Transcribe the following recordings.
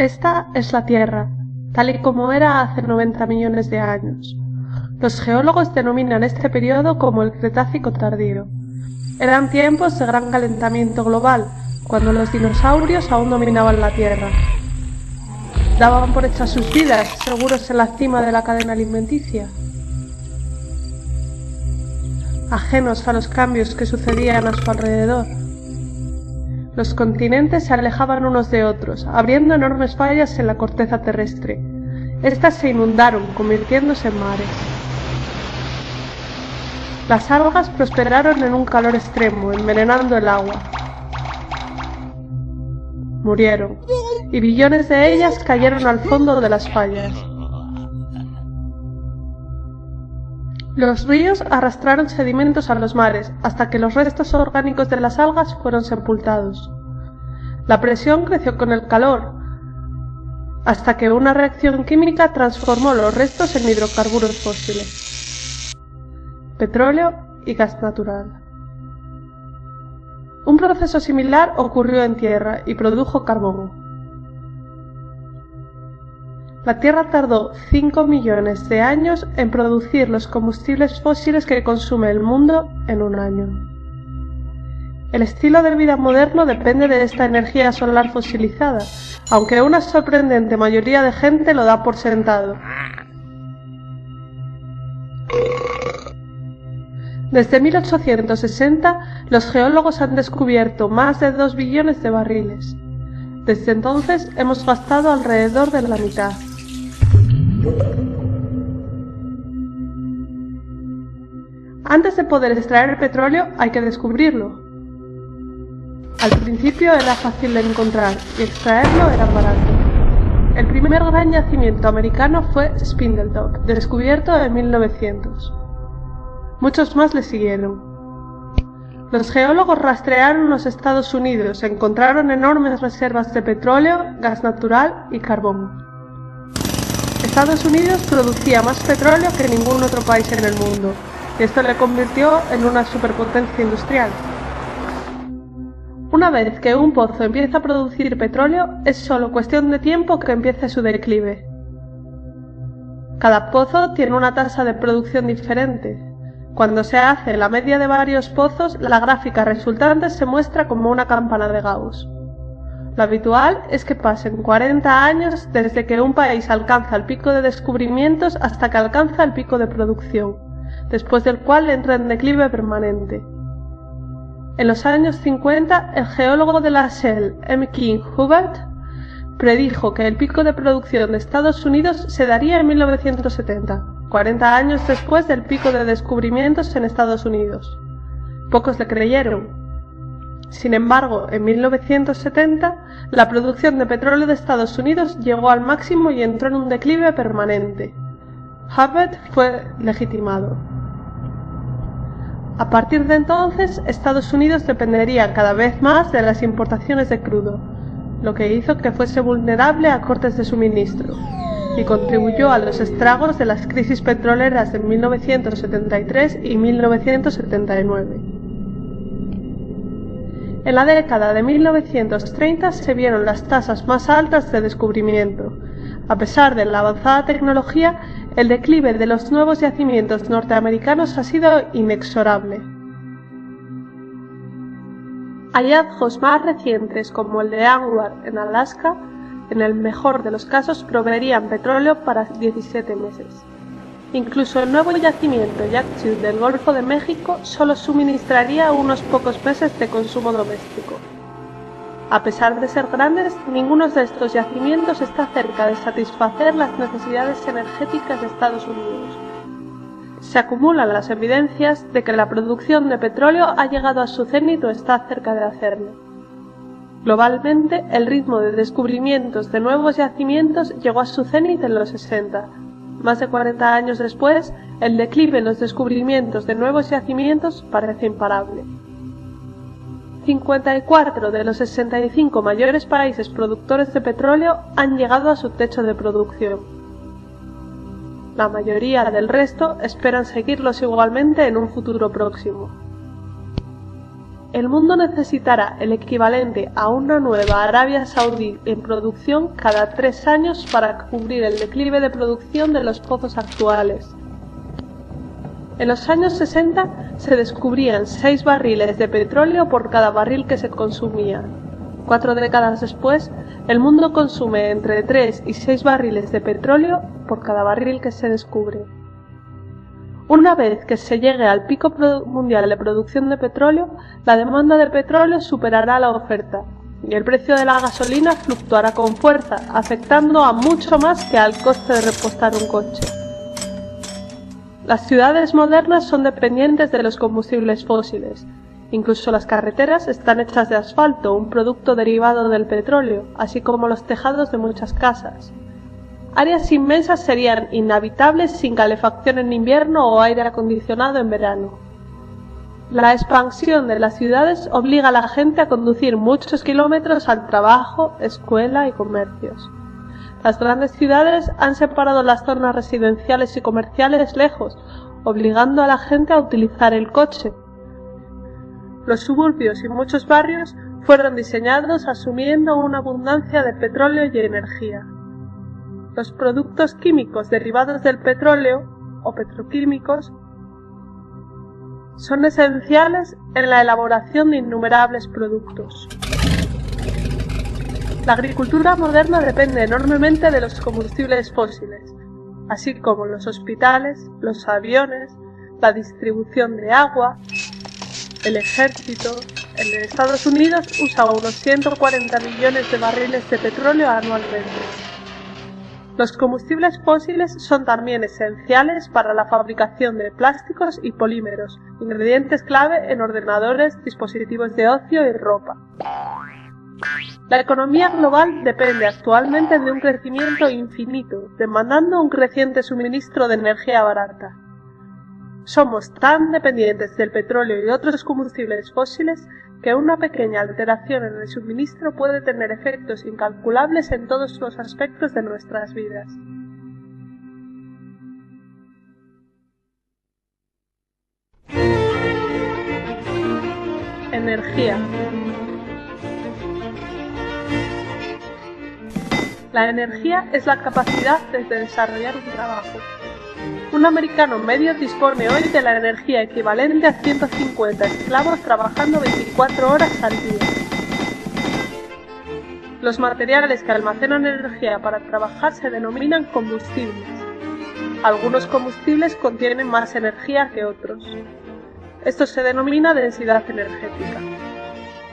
Esta es la Tierra, tal y como era hace 90 millones de años. Los geólogos denominan este periodo como el Cretácico tardío. Eran tiempos de gran calentamiento global, cuando los dinosaurios aún dominaban la Tierra. Daban por hechas sus vidas, seguros en la cima de la cadena alimenticia, ajenos a los cambios que sucedían a su alrededor. Los continentes se alejaban unos de otros, abriendo enormes fallas en la corteza terrestre. Estas se inundaron, convirtiéndose en mares. Las algas prosperaron en un calor extremo, envenenando el agua. Murieron, y billones de ellas cayeron al fondo de las fallas. Los ríos arrastraron sedimentos a los mares, hasta que los restos orgánicos de las algas fueron sepultados. La presión creció con el calor, hasta que una reacción química transformó los restos en hidrocarburos fósiles, petróleo y gas natural. Un proceso similar ocurrió en Tierra y produjo carbón. La Tierra tardó 5 millones de años en producir los combustibles fósiles que consume el mundo en un año. El estilo de vida moderno depende de esta energía solar fosilizada, aunque una sorprendente mayoría de gente lo da por sentado. Desde 1860, los geólogos han descubierto más de 2 billones de barriles. Desde entonces hemos gastado alrededor de la mitad. Antes de poder extraer el petróleo hay que descubrirlo. Al principio era fácil de encontrar y extraerlo era barato. El primer gran yacimiento americano fue Spindletop, descubierto en 1900. Muchos más le siguieron. Los geólogos rastrearon los Estados Unidos, encontraron enormes reservas de petróleo, gas natural y carbón. Estados Unidos producía más petróleo que ningún otro país en el mundo, y esto le convirtió en una superpotencia industrial. Una vez que un pozo empieza a producir petróleo, es solo cuestión de tiempo que empiece su declive. Cada pozo tiene una tasa de producción diferente. Cuando se hace la media de varios pozos, la gráfica resultante se muestra como una campana de Gauss. Lo habitual es que pasen 40 años desde que un país alcanza el pico de descubrimientos hasta que alcanza el pico de producción, después del cual entra en declive permanente. En los años 50, el geólogo de la Shell, M. King Hubbert, predijo que el pico de producción de Estados Unidos se daría en 1970, 40 años después del pico de descubrimientos en Estados Unidos. Pocos le creyeron. Sin embargo, en 1970, la producción de petróleo de Estados Unidos llegó al máximo y entró en un declive permanente. Hubbert fue legitimado. A partir de entonces, Estados Unidos dependería cada vez más de las importaciones de crudo, lo que hizo que fuese vulnerable a cortes de suministro, y contribuyó a los estragos de las crisis petroleras de 1973 y 1979. En la década de 1930 se vieron las tasas más altas de descubrimiento. A pesar de la avanzada tecnología, el declive de los nuevos yacimientos norteamericanos ha sido inexorable. Hallazgos más recientes, como el de Anwar en Alaska, en el mejor de los casos proveerían petróleo para 17 meses. Incluso el nuevo yacimiento Yakchiu del Golfo de México solo suministraría unos pocos meses de consumo doméstico. A pesar de ser grandes, ninguno de estos yacimientos está cerca de satisfacer las necesidades energéticas de Estados Unidos. Se acumulan las evidencias de que la producción de petróleo ha llegado a su cenit o está cerca de hacerlo. Globalmente, el ritmo de descubrimientos de nuevos yacimientos llegó a su cenit en los 60. Más de 40 años después, el declive en los descubrimientos de nuevos yacimientos parece imparable. 54 de los 65 mayores países productores de petróleo han llegado a su techo de producción. La mayoría del resto esperan seguirlos igualmente en un futuro próximo. El mundo necesitará el equivalente a una nueva Arabia Saudí en producción cada 3 años para cubrir el declive de producción de los pozos actuales. En los años 60 se descubrían 6 barriles de petróleo por cada barril que se consumía. 4 décadas después, el mundo consume entre 3 y 6 barriles de petróleo por cada barril que se descubre. Una vez que se llegue al pico mundial de producción de petróleo, la demanda de petróleo superará la oferta y el precio de la gasolina fluctuará con fuerza, afectando a mucho más que al coste de repostar un coche. Las ciudades modernas son dependientes de los combustibles fósiles. Incluso las carreteras están hechas de asfalto, un producto derivado del petróleo, así como los tejados de muchas casas. Áreas inmensas serían inhabitables sin calefacción en invierno o aire acondicionado en verano. La expansión de las ciudades obliga a la gente a conducir muchos kilómetros al trabajo, escuela y comercios. Las grandes ciudades han separado las zonas residenciales y comerciales lejos, obligando a la gente a utilizar el coche. Los suburbios y muchos barrios fueron diseñados asumiendo una abundancia de petróleo y energía. Los productos químicos derivados del petróleo, o petroquímicos, son esenciales en la elaboración de innumerables productos. La agricultura moderna depende enormemente de los combustibles fósiles, así como los hospitales, los aviones, la distribución de agua. El ejército en Estados Unidos usa unos 140 millones de barriles de petróleo anualmente. Los combustibles fósiles son también esenciales para la fabricación de plásticos y polímeros, ingredientes clave en ordenadores, dispositivos de ocio y ropa. La economía global depende actualmente de un crecimiento infinito, demandando un creciente suministro de energía barata. Somos tan dependientes del petróleo y otros combustibles fósiles que una pequeña alteración en el suministro puede tener efectos incalculables en todos los aspectos de nuestras vidas. Energía. La energía es la capacidad de desarrollar un trabajo. Un americano medio dispone hoy de la energía equivalente a 150 esclavos trabajando 24 horas al día. Los materiales que almacenan energía para trabajar se denominan combustibles. Algunos combustibles contienen más energía que otros. Esto se denomina densidad energética.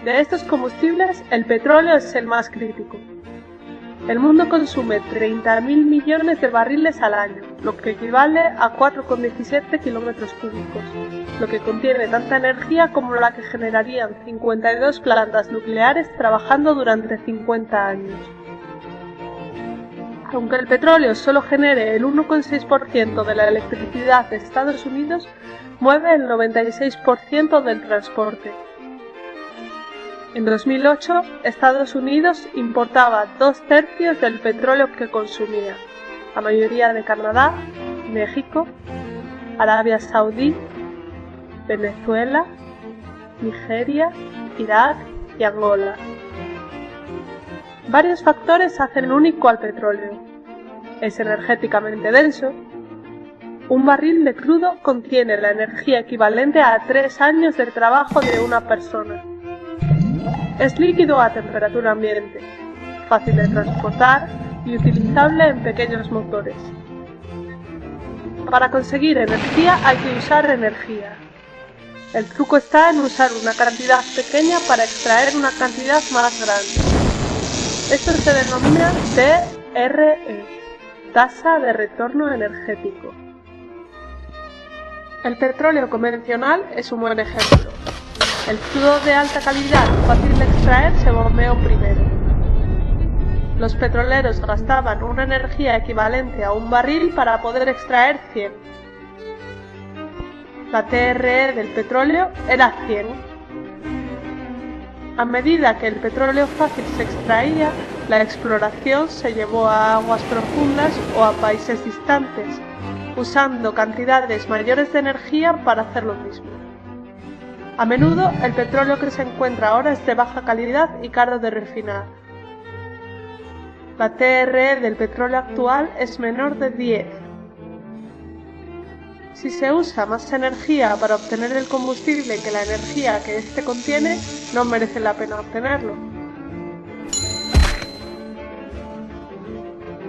De estos combustibles, el petróleo es el más crítico. El mundo consume 30.000 millones de barriles al año, lo que equivale a 4,17 kilómetros cúbicos, lo que contiene tanta energía como la que generarían 52 plantas nucleares trabajando durante 50 años. Aunque el petróleo solo genere el 1,6% de la electricidad de Estados Unidos, mueve el 96% del transporte. En 2008, Estados Unidos importaba 2/3 del petróleo que consumía, la mayoría de Canadá, México, Arabia Saudí, Venezuela, Nigeria, Irak y Angola. Varios factores hacen único al petróleo. Es energéticamente denso. Un barril de crudo contiene la energía equivalente a 3 años de trabajo de una persona. Es líquido a temperatura ambiente, fácil de transportar y utilizable en pequeños motores. para conseguir energía hay que usar energía. El truco está en usar una cantidad pequeña para extraer una cantidad más grande. Esto se denomina TRE, tasa de retorno energético. El petróleo convencional es un buen ejemplo. El crudo de alta calidad, fácil de extraer, se bombeó primero. Los petroleros gastaban una energía equivalente a un barril para poder extraer 100. La TRE del petróleo era 100. A medida que el petróleo fácil se extraía, la exploración se llevó a aguas profundas o a países distantes, usando cantidades mayores de energía para hacer lo mismo. A menudo, el petróleo que se encuentra ahora es de baja calidad y caro de refinar. La TRE del petróleo actual es menor de 10. Si se usa más energía para obtener el combustible que la energía que éste contiene, no merece la pena obtenerlo.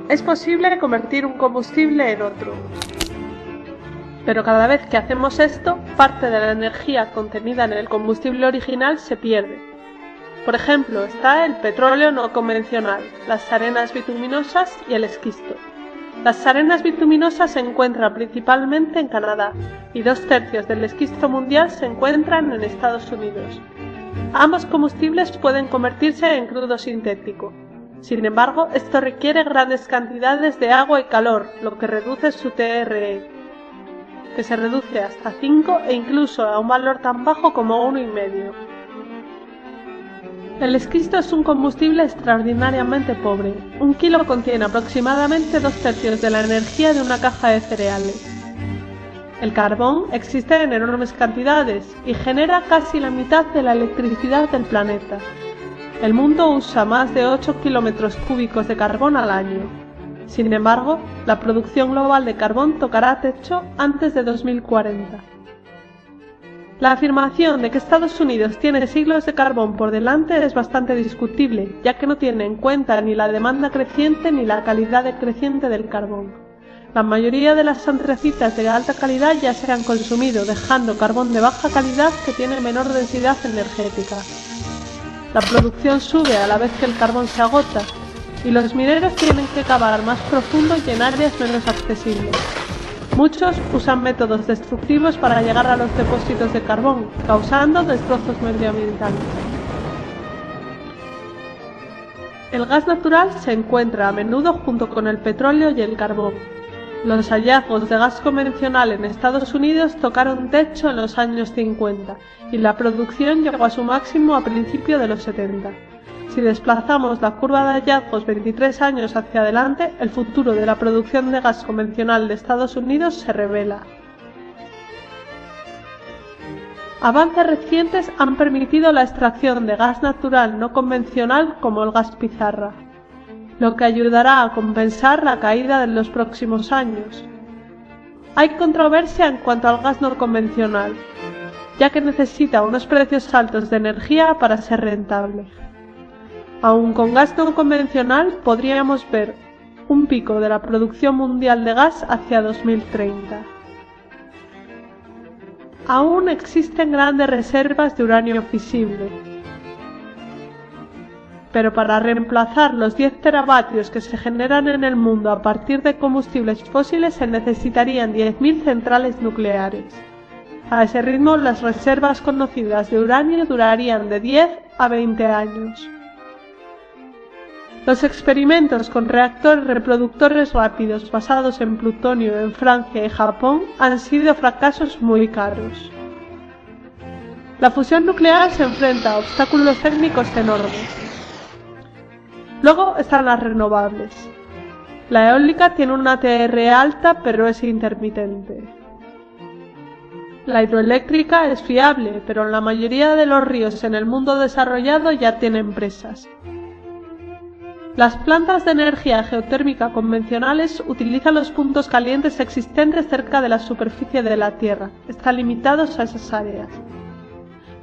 Es posible convertir un combustible en otro, pero cada vez que hacemos esto, parte de la energía contenida en el combustible original se pierde. Por ejemplo, está el petróleo no convencional, las arenas bituminosas y el esquisto. Las arenas bituminosas se encuentran principalmente en Canadá y 2/3 del esquisto mundial se encuentran en Estados Unidos. Ambos combustibles pueden convertirse en crudo sintético. Sin embargo, esto requiere grandes cantidades de agua y calor, lo que reduce su TRE, que se reduce hasta 5 e incluso a un valor tan bajo como 1,5. El esquisto es un combustible extraordinariamente pobre. Un kilo contiene aproximadamente 2/3 de la energía de una caja de cereales. El carbón existe en enormes cantidades y genera casi la mitad de la electricidad del planeta. El mundo usa más de 8 kilómetros cúbicos de carbón al año. Sin embargo, la producción global de carbón tocará techo antes de 2040. La afirmación de que Estados Unidos tiene siglos de carbón por delante es bastante discutible, ya que no tiene en cuenta ni la demanda creciente ni la calidad decreciente del carbón. La mayoría de las antracitas de alta calidad ya se han consumido, dejando carbón de baja calidad que tiene menor densidad energética. La producción sube a la vez que el carbón se agota, y los mineros tienen que cavar más profundo y en áreas menos accesibles. Muchos usan métodos destructivos para llegar a los depósitos de carbón, causando destrozos medioambientales. El gas natural se encuentra a menudo junto con el petróleo y el carbón. Los hallazgos de gas convencional en Estados Unidos tocaron techo en los años 50 y la producción llegó a su máximo a principios de los 70. Si desplazamos la curva de hallazgos 23 años hacia adelante, el futuro de la producción de gas convencional de Estados Unidos se revela. Avances recientes han permitido la extracción de gas natural no convencional como el gas pizarra, lo que ayudará a compensar la caída en los próximos años. Hay controversia en cuanto al gas no convencional, ya que necesita unos precios altos de energía para ser rentable. Aún con gas no convencional podríamos ver un pico de la producción mundial de gas hacia 2030. Aún existen grandes reservas de uranio fisible, pero para reemplazar los 10 teravatios que se generan en el mundo a partir de combustibles fósiles se necesitarían 10.000 centrales nucleares. A ese ritmo, las reservas conocidas de uranio durarían de 10 a 20 años. Los experimentos con reactores reproductores rápidos basados en plutonio en Francia y Japón han sido fracasos muy caros. La fusión nuclear se enfrenta a obstáculos técnicos enormes. Luego están las renovables. La eólica tiene una TRE alta pero es intermitente. La hidroeléctrica es fiable, pero la mayoría de los ríos en el mundo desarrollado ya tienen presas. Las plantas de energía geotérmica convencionales utilizan los puntos calientes existentes cerca de la superficie de la Tierra. Están limitados a esas áreas.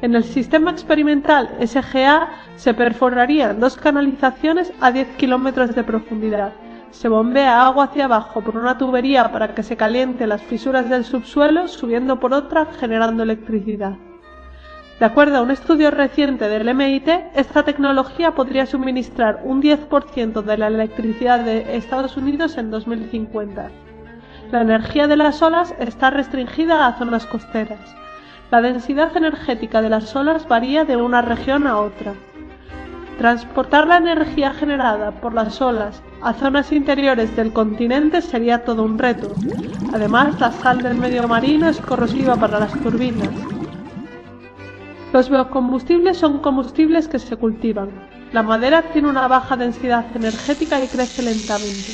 En el sistema experimental SGA se perforarían 2 canalizaciones a 10 kilómetros de profundidad, Se bombea agua hacia abajo por una tubería para que se caliente las fisuras del subsuelo, subiendo por otra, generando electricidad. De acuerdo a un estudio reciente del MIT, esta tecnología podría suministrar un 10% de la electricidad de Estados Unidos en 2050. La energía de las olas está restringida a zonas costeras. La densidad energética de las olas varía de una región a otra. Transportar la energía generada por las olas a zonas interiores del continente sería todo un reto. Además, la sal del medio marino es corrosiva para las turbinas. Los biocombustibles son combustibles que se cultivan. La madera tiene una baja densidad energética y crece lentamente.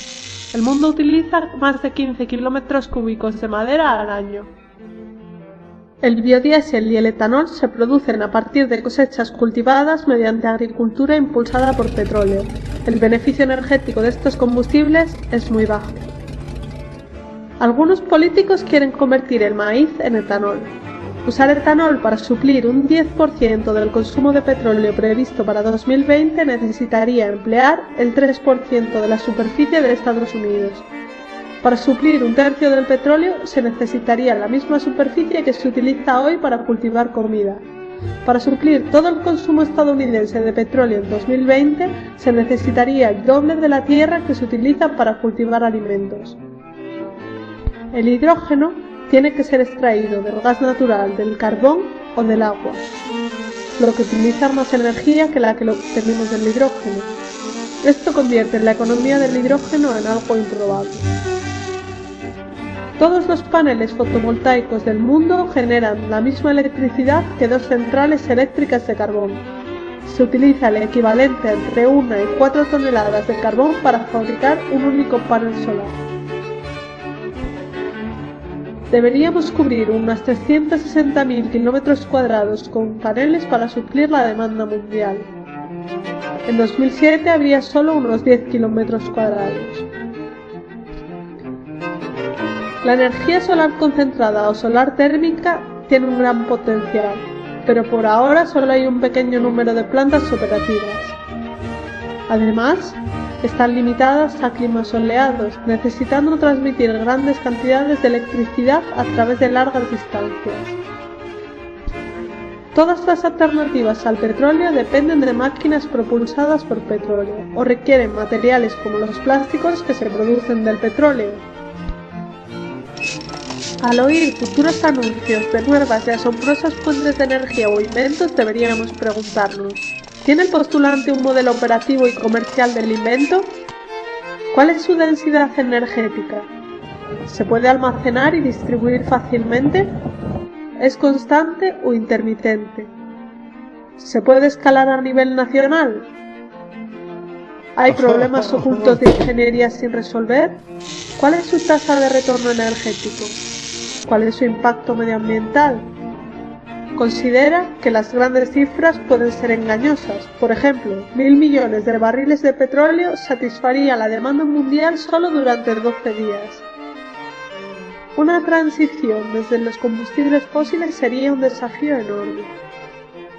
El mundo utiliza más de 15 kilómetros cúbicos de madera al año. El biodiesel y el etanol se producen a partir de cosechas cultivadas mediante agricultura impulsada por petróleo. El beneficio energético de estos combustibles es muy bajo. Algunos políticos quieren convertir el maíz en etanol. Usar etanol para suplir un 10% del consumo de petróleo previsto para 2020 necesitaría emplear el 3% de la superficie de Estados Unidos. Para suplir un tercio del petróleo se necesitaría la misma superficie que se utiliza hoy para cultivar comida. Para suplir todo el consumo estadounidense de petróleo en 2020 se necesitaría el doble de la tierra que se utiliza para cultivar alimentos. El hidrógeno tiene que ser extraído del gas natural, del carbón o del agua, lo que utiliza más energía que la que obtenemos del hidrógeno. Esto convierte la economía del hidrógeno en algo improbable. Todos los paneles fotovoltaicos del mundo generan la misma electricidad que dos centrales eléctricas de carbón. Se utiliza el equivalente entre 1 y 4 toneladas de carbón para fabricar un único panel solar. Deberíamos cubrir unos 360.000 kilómetros cuadrados con paneles para suplir la demanda mundial. En 2007 habría solo unos 10 kilómetros cuadrados. La energía solar concentrada o solar térmica tiene un gran potencial, pero por ahora solo hay un pequeño número de plantas operativas. Además, están limitadas a climas soleados, necesitando transmitir grandes cantidades de electricidad a través de largas distancias. Todas las alternativas al petróleo dependen de máquinas propulsadas por petróleo o requieren materiales como los plásticos que se producen del petróleo. Al oír futuros anuncios de nuevas y asombrosas fuentes de energía o inventos, deberíamos preguntarnos: ¿tiene el postulante un modelo operativo y comercial del invento? ¿Cuál es su densidad energética? ¿Se puede almacenar y distribuir fácilmente? ¿Es constante o intermitente? ¿Se puede escalar a nivel nacional? ¿Hay problemas ocultos de ingeniería sin resolver? ¿Cuál es su tasa de retorno energético? ¿Cuál es su impacto medioambiental? Considera que las grandes cifras pueden ser engañosas. Por ejemplo, 1.000 millones de barriles de petróleo satisfaría la demanda mundial solo durante 12 días. Una transición desde los combustibles fósiles sería un desafío enorme.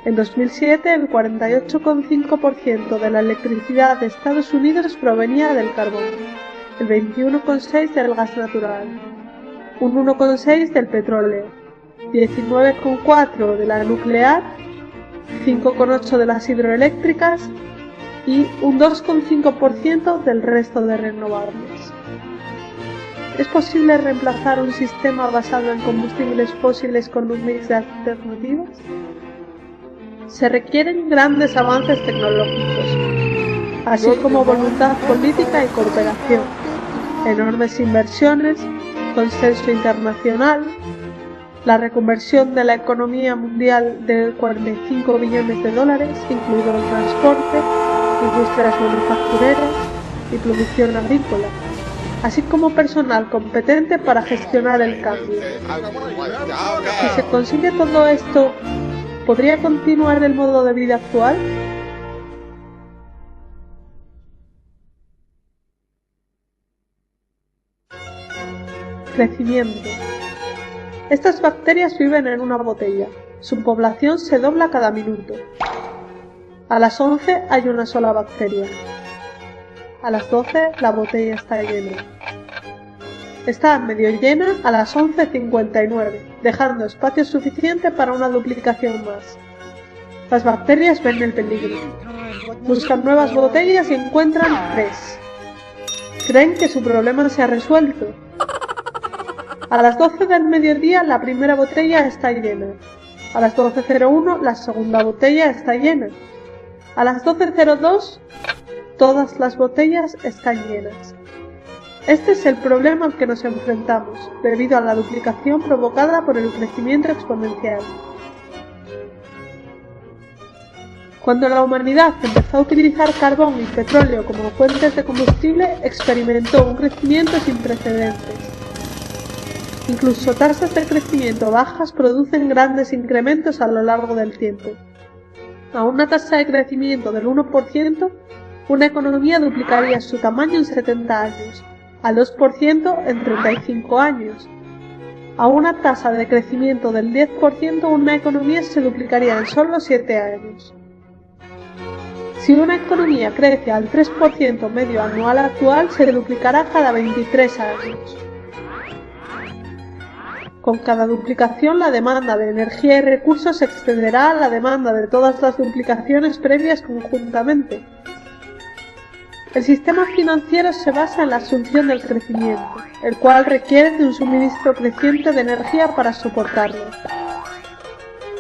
En 2007, el 48,5% de la electricidad de Estados Unidos provenía del carbón, el 21,6% del gas natural, un 1,6% del petróleo, 19,4% de la nuclear, 5,8% de las hidroeléctricas y un 2,5% del resto de renovables. ¿Es posible reemplazar un sistema basado en combustibles fósiles con un mix de alternativas? Se requieren grandes avances tecnológicos, así como voluntad política y cooperación, enormes inversiones, consenso internacional, la reconversión de la economía mundial de 45 billones de dólares, incluido el transporte, industrias manufactureras y producción agrícola, así como personal competente para gestionar el cambio. Si se consigue todo esto, ¿podría continuar el modo de vida actual? Crecimiento. Estas bacterias viven en una botella. Su población se dobla cada minuto. A las 11 hay una sola bacteria. A las 12 la botella está llena. Está medio llena a las 11:59, dejando espacio suficiente para una duplicación más. Las bacterias ven el peligro. Buscan nuevas botellas y encuentran 3. Creen que su problema se ha resuelto. A las 12 del mediodía la primera botella está llena. A las 12:01 la segunda botella está llena. A las 12:02 todas las botellas están llenas. Este es el problema al que nos enfrentamos, debido a la duplicación provocada por el crecimiento exponencial. Cuando la humanidad empezó a utilizar carbón y petróleo como fuentes de combustible, experimentó un crecimiento sin precedentes. Incluso tasas de crecimiento bajas producen grandes incrementos a lo largo del tiempo. A una tasa de crecimiento del 1%, una economía duplicaría su tamaño en 70 años, al 2% en 35 años. A una tasa de crecimiento del 10%, una economía se duplicaría en solo 7 años. Si una economía crece al 3% medio anual actual, se duplicará cada 23 años. Con cada duplicación, la demanda de energía y recursos se extenderá a la demanda de todas las duplicaciones previas conjuntamente. El sistema financiero se basa en la asunción del crecimiento, el cual requiere de un suministro creciente de energía para soportarlo.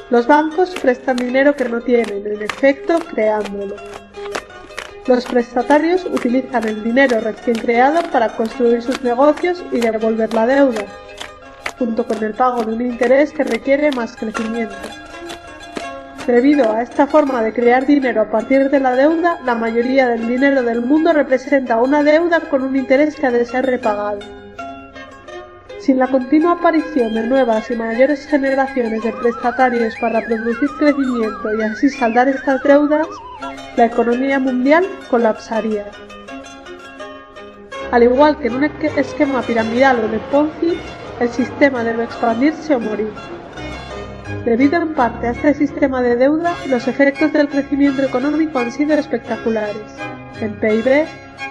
Los bancos prestan dinero que no tienen, en efecto, creándolo. Los prestatarios utilizan el dinero recién creado para construir sus negocios y devolver la deuda, junto con el pago de un interés que requiere más crecimiento. Debido a esta forma de crear dinero a partir de la deuda, la mayoría del dinero del mundo representa una deuda con un interés que ha de ser repagado. Sin la continua aparición de nuevas y mayores generaciones de prestatarios para producir crecimiento y así saldar estas deudas, la economía mundial colapsaría. Al igual que en un esquema piramidal o de Ponzi, el sistema debe expandirse o morir. Debido en parte a este sistema de deuda, los efectos del crecimiento económico han sido espectaculares. En PIB,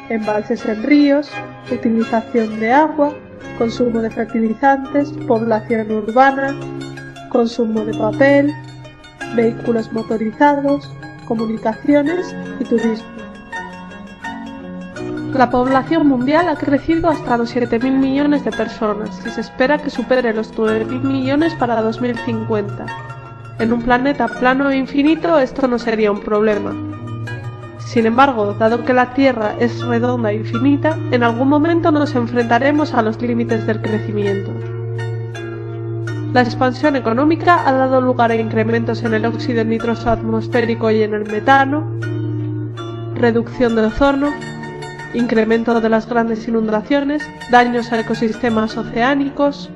embalses en ríos, utilización de agua, consumo de fertilizantes, población urbana, consumo de papel, vehículos motorizados, comunicaciones y turismo. La población mundial ha crecido hasta los 7.000 millones de personas y se espera que supere los 9.000 millones para 2050. En un planeta plano e infinito esto no sería un problema. Sin embargo, dado que la Tierra es redonda e infinita, en algún momento nos enfrentaremos a los límites del crecimiento. La expansión económica ha dado lugar a incrementos en el óxido nitroso atmosférico y en el metano, reducción de ozono, incremento de las grandes inundaciones, daños a ecosistemas oceánicos,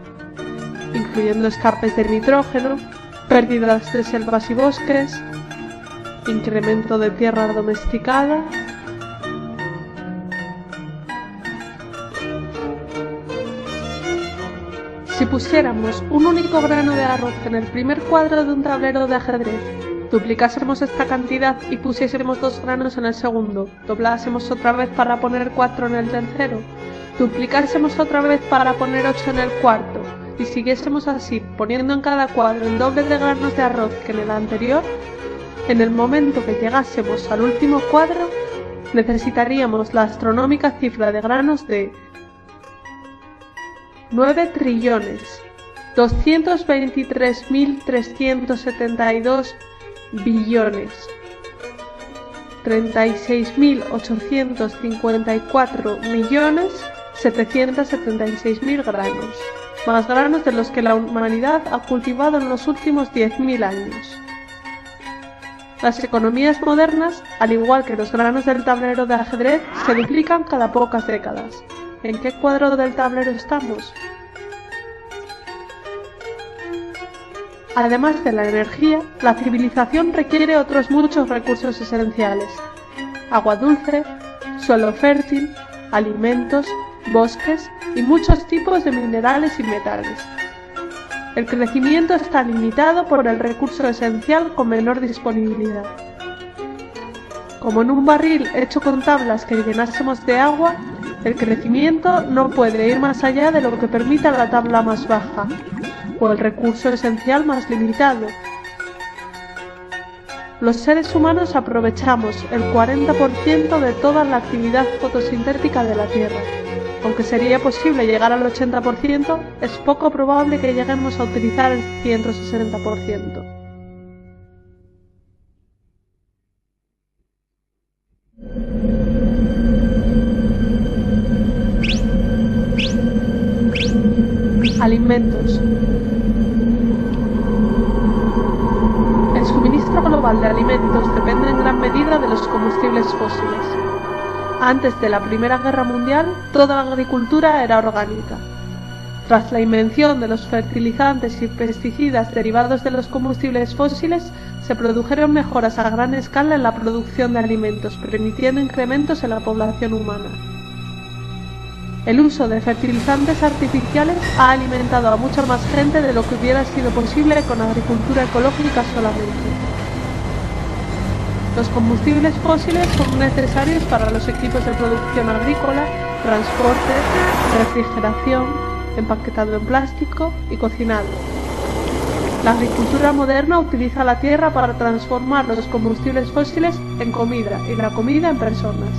incluyendo escapes de nitrógeno, pérdidas de selvas y bosques, incremento de tierra domesticada, Si pusiéramos un único grano de arroz en el primer cuadro de un tablero de ajedrez, duplicásemos esta cantidad y pusiésemos 2 granos en el segundo, doblásemos otra vez para poner 4 en el tercero, duplicásemos otra vez para poner 8 en el cuarto, y siguiésemos así, poniendo en cada cuadro el doble de granos de arroz que en el anterior, en el momento que llegásemos al último cuadro, necesitaríamos la astronómica cifra de granos de 9.223.372 billones, 36.854.776.000 granos, más granos de los que la humanidad ha cultivado en los últimos 10.000 años. Las economías modernas, al igual que los granos del tablero de ajedrez, se duplican cada pocas décadas. ¿En qué cuadro del tablero estamos? Además de la energía, la civilización requiere otros muchos recursos esenciales: agua dulce, suelo fértil, alimentos, bosques y muchos tipos de minerales y metales. El crecimiento está limitado por el recurso esencial con menor disponibilidad. Como en un barril hecho con tablas que llenásemos de agua, el crecimiento no puede ir más allá de lo que permita la tabla más baja, o el recurso esencial más limitado. Los seres humanos aprovechamos el 40% de toda la actividad fotosintética de la Tierra. Aunque sería posible llegar al 80%, es poco probable que lleguemos a utilizar el 160%. Alimentos. El suministro global de alimentos depende en gran medida de los combustibles fósiles. Antes de la Primera Guerra Mundial, toda la agricultura era orgánica. Tras la invención de los fertilizantes y pesticidas derivados de los combustibles fósiles, se produjeron mejoras a gran escala en la producción de alimentos, permitiendo incrementos en la población humana. El uso de fertilizantes artificiales ha alimentado a mucha más gente de lo que hubiera sido posible con agricultura ecológica solamente. Los combustibles fósiles son necesarios para los equipos de producción agrícola, transporte, refrigeración, empaquetado en plástico y cocinado. La agricultura moderna utiliza la tierra para transformar los combustibles fósiles en comida y la comida en personas.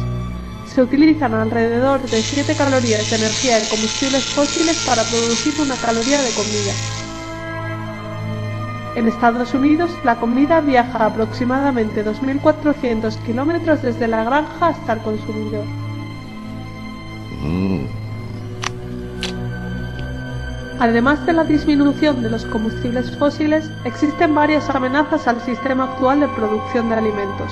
Se utilizan alrededor de 7 calorías de energía en combustibles fósiles para producir una caloría de comida. En Estados Unidos, la comida viaja aproximadamente 2.400 kilómetros desde la granja hasta el consumidor. Además de la disminución de los combustibles fósiles, existen varias amenazas al sistema actual de producción de alimentos.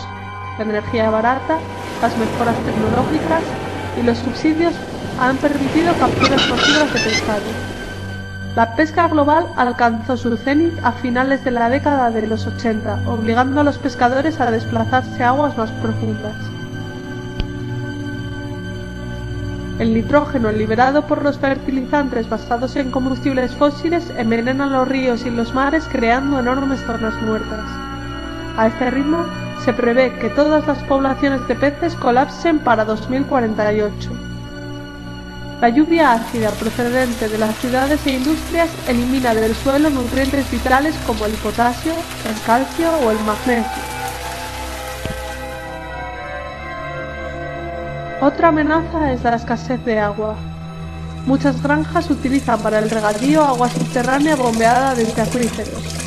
La energía barata, las mejoras tecnológicas y los subsidios han permitido capturas masivas de pescado. La pesca global alcanzó su cenit a finales de la década de los 80, obligando a los pescadores a desplazarse a aguas más profundas. El nitrógeno liberado por los fertilizantes basados en combustibles fósiles envenena los ríos y los mares, creando enormes zonas muertas. A este ritmo, se prevé que todas las poblaciones de peces colapsen para 2048. La lluvia ácida procedente de las ciudades e industrias elimina del suelo nutrientes vitales como el potasio, el calcio o el magnesio. Otra amenaza es la escasez de agua. Muchas granjas utilizan para el regadío agua subterránea bombeada desde acuíferos.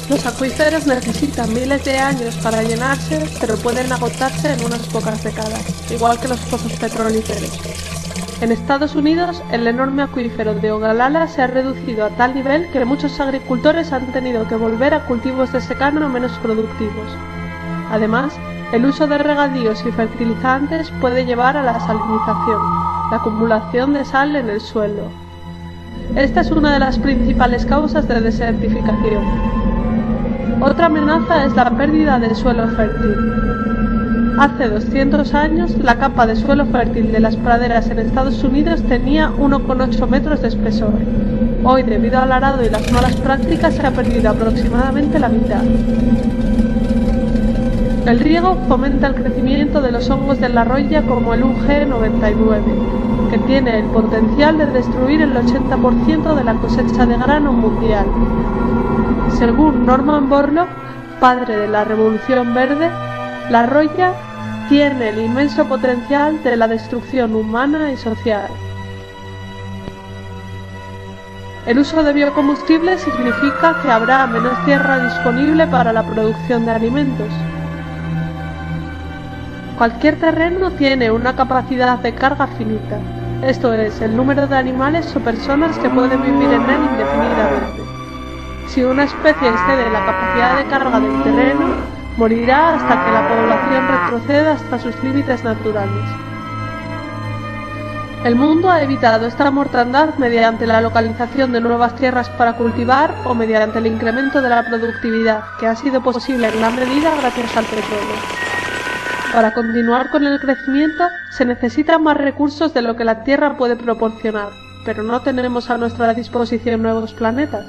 Los acuíferos necesitan miles de años para llenarse, pero pueden agotarse en unas pocas décadas, igual que los pozos petrolíferos. En Estados Unidos, el enorme acuífero de Ogallala se ha reducido a tal nivel que muchos agricultores han tenido que volver a cultivos de secano menos productivos. Además, el uso de regadíos y fertilizantes puede llevar a la salinización, la acumulación de sal en el suelo. Esta es una de las principales causas de desertificación. Otra amenaza es la pérdida de suelo fértil. Hace 200 años, la capa de suelo fértil de las praderas en Estados Unidos tenía 1,8 metros de espesor. Hoy, debido al arado y las malas prácticas, se ha perdido aproximadamente la mitad. El riego fomenta el crecimiento de los hongos de la roya como el UG99, que tiene el potencial de destruir el 80% de la cosecha de grano mundial. Según Norman Borlaug, padre de la Revolución Verde, la roya tiene el inmenso potencial de la destrucción humana y social. El uso de biocombustibles significa que habrá menos tierra disponible para la producción de alimentos. Cualquier terreno tiene una capacidad de carga finita, esto es, el número de animales o personas que pueden vivir en él indefinidamente. Si una especie excede la capacidad de carga del terreno, morirá hasta que la población retroceda hasta sus límites naturales. El mundo ha evitado esta mortandad mediante la localización de nuevas tierras para cultivar o mediante el incremento de la productividad, que ha sido posible en gran medida gracias al petróleo. Para continuar con el crecimiento, se necesitan más recursos de lo que la Tierra puede proporcionar, pero no tenemos a nuestra disposición nuevos planetas.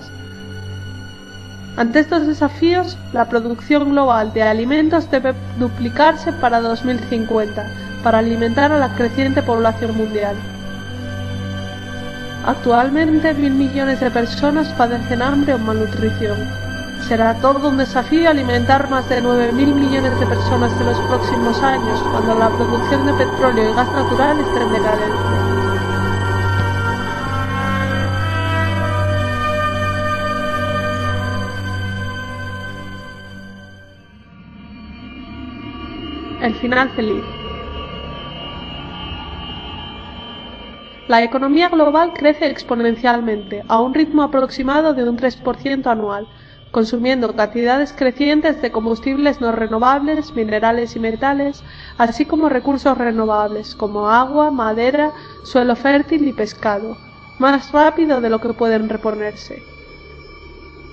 Ante estos desafíos, la producción global de alimentos debe duplicarse para 2050 para alimentar a la creciente población mundial. Actualmente 1.000 millones de personas padecen hambre o malnutrición. Será todo un desafío alimentar más de 9.000 millones de personas en los próximos años, cuando la producción de petróleo y gas natural esté en decadencia. El final feliz. La economía global crece exponencialmente, a un ritmo aproximado de un 3% anual, consumiendo cantidades crecientes de combustibles no renovables, minerales y metales, así como recursos renovables como agua, madera, suelo fértil y pescado, más rápido de lo que pueden reponerse.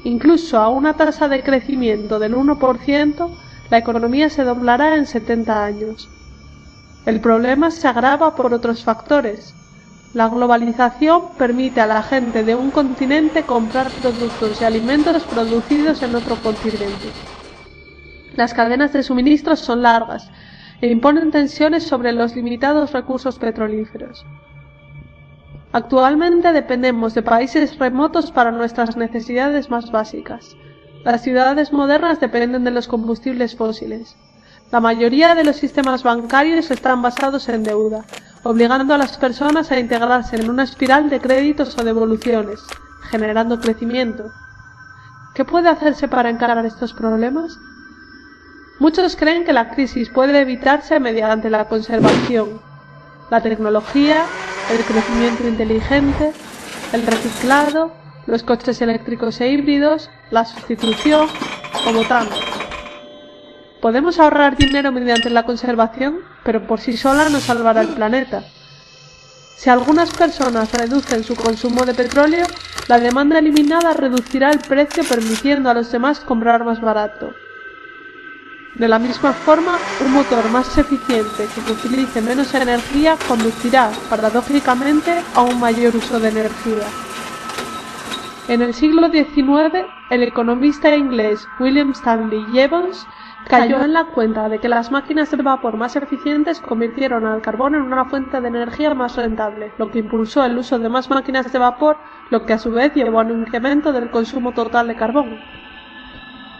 Incluso a una tasa de crecimiento del 1%, la economía se doblará en 70 años. El problema se agrava por otros factores. La globalización permite a la gente de un continente comprar productos y alimentos producidos en otro continente. Las cadenas de suministros son largas e imponen tensiones sobre los limitados recursos petrolíferos. Actualmente dependemos de países remotos para nuestras necesidades más básicas. Las ciudades modernas dependen de los combustibles fósiles. La mayoría de los sistemas bancarios están basados en deuda, obligando a las personas a integrarse en una espiral de créditos o devoluciones, generando crecimiento. ¿Qué puede hacerse para encarar estos problemas? Muchos creen que la crisis puede evitarse mediante la conservación, la tecnología, el crecimiento inteligente, el reciclado, los coches eléctricos e híbridos, la sustitución o votando. Podemos ahorrar dinero mediante la conservación, pero por sí sola no salvará el planeta. Si algunas personas reducen su consumo de petróleo, la demanda eliminada reducirá el precio permitiendo a los demás comprar más barato. De la misma forma, un motor más eficiente que utilice menos energía conducirá, paradójicamente, a un mayor uso de energía. En el siglo XIX, el economista inglés William Stanley Jevons cayó en la cuenta de que las máquinas de vapor más eficientes convirtieron al carbón en una fuente de energía más rentable, lo que impulsó el uso de más máquinas de vapor, lo que a su vez llevó a un incremento del consumo total de carbón.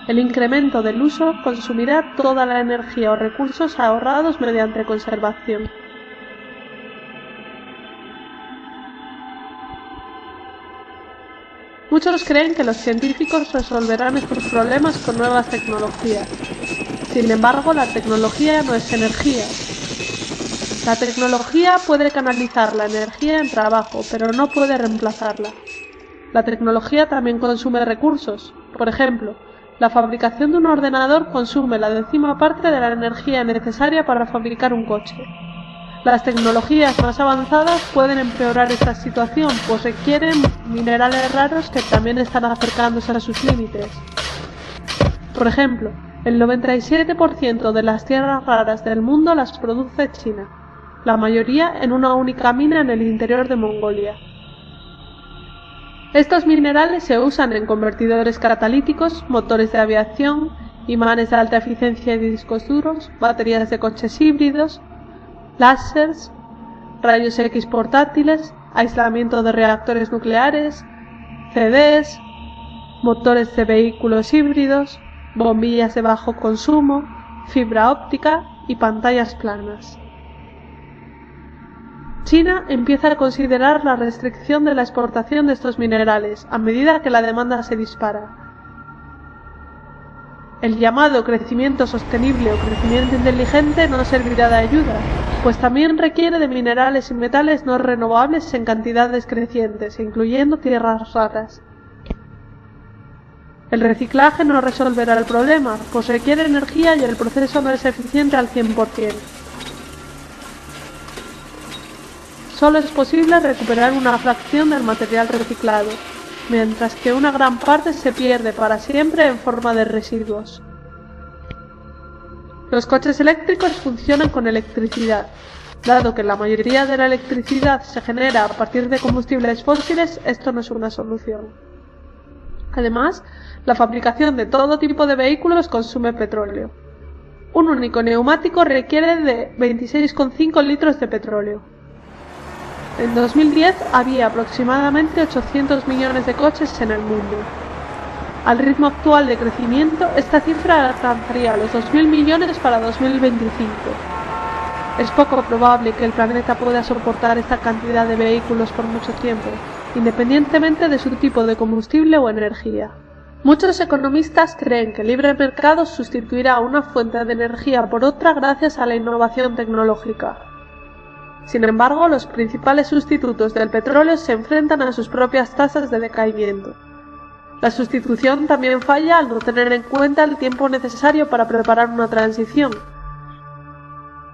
El incremento del uso consumirá toda la energía o recursos ahorrados mediante conservación. Muchos creen que los científicos resolverán estos problemas con nuevas tecnologías. Sin embargo, la tecnología no es energía. La tecnología puede canalizar la energía en trabajo, pero no puede reemplazarla. La tecnología también consume recursos. Por ejemplo, la fabricación de un ordenador consume la 10ª parte de la energía necesaria para fabricar un coche. Las tecnologías más avanzadas pueden empeorar esta situación, pues requieren minerales raros que también están acercándose a sus límites. Por ejemplo, el 97% de las tierras raras del mundo las produce China, la mayoría en una única mina en el interior de Mongolia. Estos minerales se usan en convertidores catalíticos, motores de aviación, imanes de alta eficiencia y discos duros, baterías de coches híbridos, láseres, rayos X portátiles, aislamiento de reactores nucleares, CDs, motores de vehículos híbridos, bombillas de bajo consumo, fibra óptica y pantallas planas. China empieza a considerar la restricción de la exportación de estos minerales a medida que la demanda se dispara. El llamado crecimiento sostenible o crecimiento inteligente no servirá de ayuda, pues también requiere de minerales y metales no renovables en cantidades crecientes, incluyendo tierras raras. El reciclaje no resolverá el problema, pues requiere energía y el proceso no es eficiente al 100%. Solo es posible recuperar una fracción del material reciclado, mientras que una gran parte se pierde para siempre en forma de residuos. Los coches eléctricos funcionan con electricidad. Dado que la mayoría de la electricidad se genera a partir de combustibles fósiles, esto no es una solución. Además, La fabricación de todo tipo de vehículos consume petróleo. Un único neumático requiere de 26,5 litros de petróleo. En 2010 había aproximadamente 800 millones de coches en el mundo. Al ritmo actual de crecimiento, esta cifra alcanzaría los 2.000 millones para 2025. Es poco probable que el planeta pueda soportar esta cantidad de vehículos por mucho tiempo, independientemente de su tipo de combustible o energía. Muchos economistas creen que el libre mercado sustituirá una fuente de energía por otra gracias a la innovación tecnológica. Sin embargo, los principales sustitutos del petróleo se enfrentan a sus propias tasas de decaimiento. La sustitución también falla al no tener en cuenta el tiempo necesario para preparar una transición.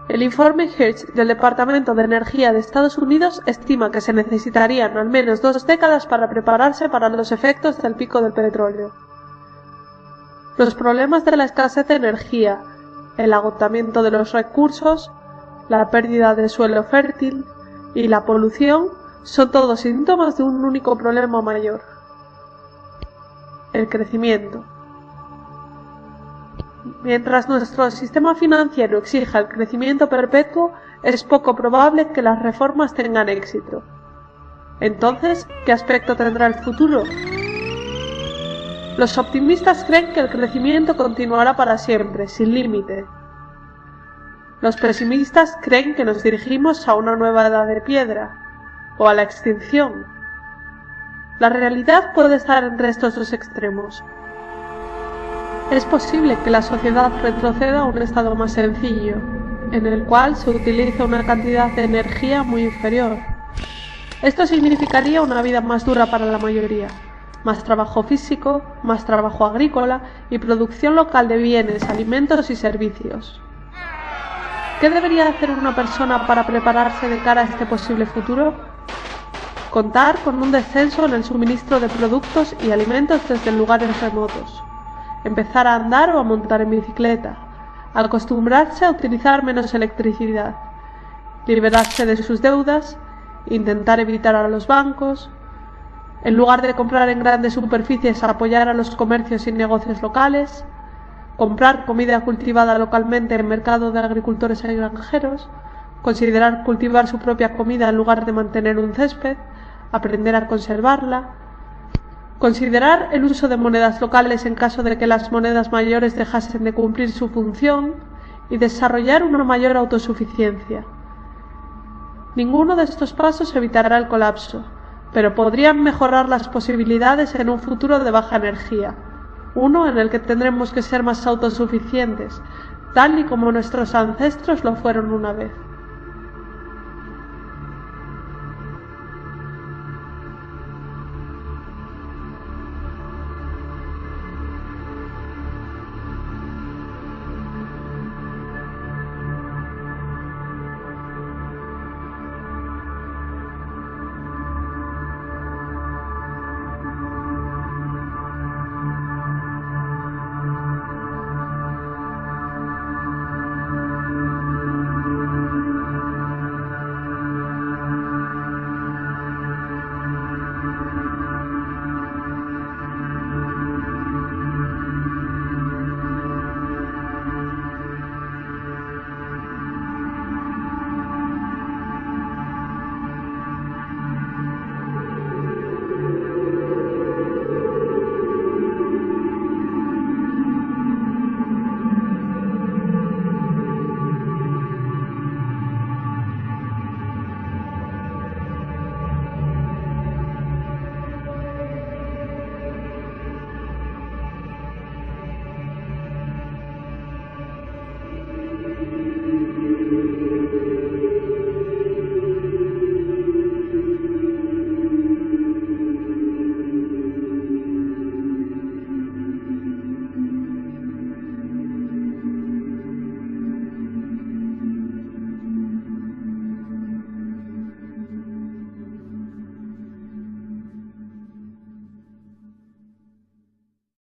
El informe Hirsch del Departamento de Energía de Estados Unidos estima que se necesitarían al menos 2 décadas para prepararse para los efectos del pico del petróleo. Los problemas de la escasez de energía, el agotamiento de los recursos, la pérdida de suelo fértil y la polución son todos síntomas de un único problema mayor: el crecimiento. Mientras nuestro sistema financiero exija el crecimiento perpetuo, es poco probable que las reformas tengan éxito. Entonces, ¿qué aspecto tendrá el futuro? Los optimistas creen que el crecimiento continuará para siempre, sin límite. Los pesimistas creen que nos dirigimos a una nueva edad de piedra, o a la extinción. La realidad puede estar entre estos dos extremos. Es posible que la sociedad retroceda a un estado más sencillo, en el cual se utiliza una cantidad de energía muy inferior. Esto significaría una vida más dura para la mayoría, más trabajo físico, más trabajo agrícola y producción local de bienes, alimentos y servicios. ¿Qué debería hacer una persona para prepararse de cara a este posible futuro? Contar con un descenso en el suministro de productos y alimentos desde lugares remotos. Empezar a andar o a montar en bicicleta, acostumbrarse a utilizar menos electricidad, liberarse de sus deudas, intentar evitar a los bancos, en lugar de comprar en grandes superficies, apoyar a los comercios y negocios locales, comprar comida cultivada localmente en mercado de agricultores y granjeros, considerar cultivar su propia comida en lugar de mantener un césped, aprender a conservarla, considerar el uso de monedas locales en caso de que las monedas mayores dejasen de cumplir su función y desarrollar una mayor autosuficiencia. Ninguno de estos pasos evitará el colapso, pero podrían mejorar las posibilidades en un futuro de baja energía, uno en el que tendremos que ser más autosuficientes, tal y como nuestros ancestros lo fueron una vez.